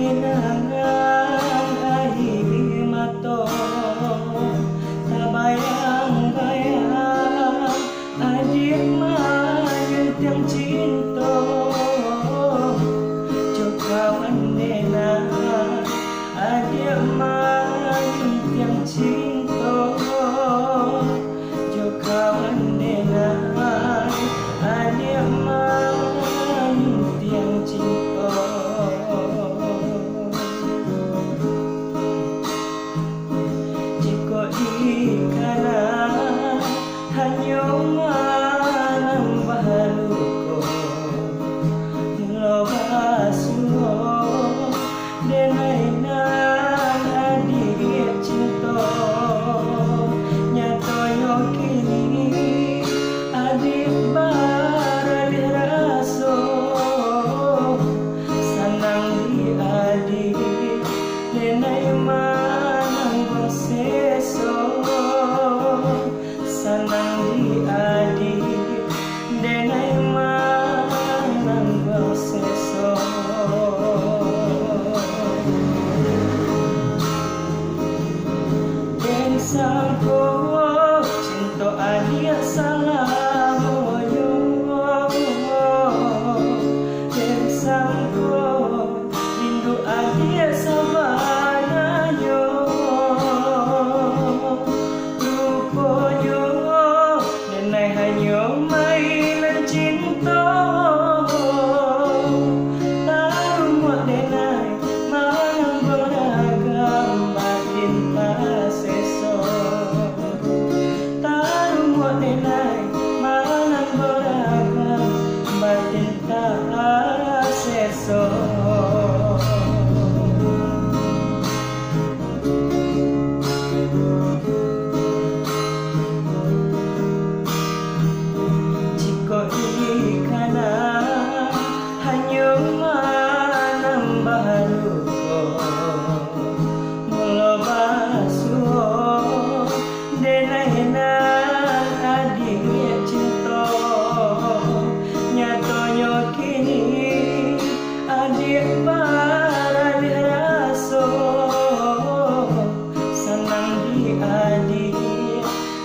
Kinangan ahi mato tabayang-bayang adik mayun tiang cinta Jokawan nena adik mayun tiang cinta Jokawan nena adik mayun tiang cinta Ikana hanya manang bahaluko Loba suho denai nan adik cinta Nyato yo kini adik baralih raso Sanang di adik denai manang seso Sanang di adik denai manang seso Den sangko cinta adik salah moyo Den sangko rindu adik sabana yo hanya mainan cinta Tahu muak denai manang beragam batin tak seso Tahu muak denai manang beragam batin tak seso Ikana hanya manang bahaluko Muloba suho denai nan adik cinta Nyatonyo kini adik baralih raso Senang di adik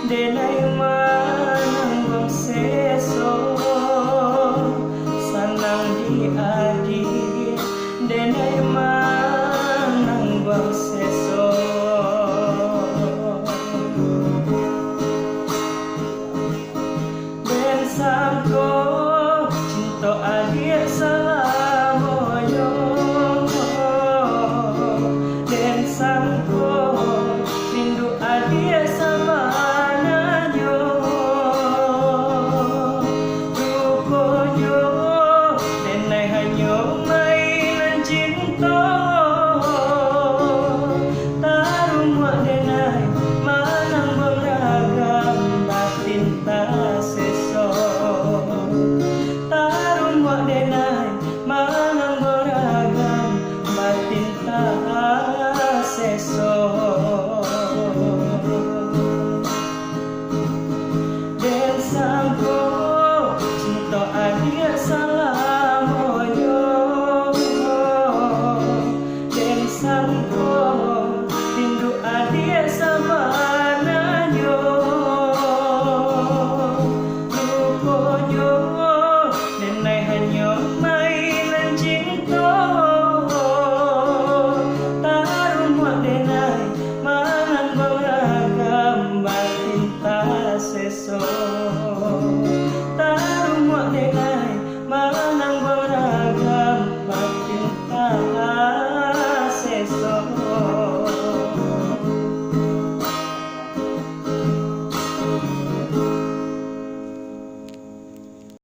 denai manang seso Sanang di adik denai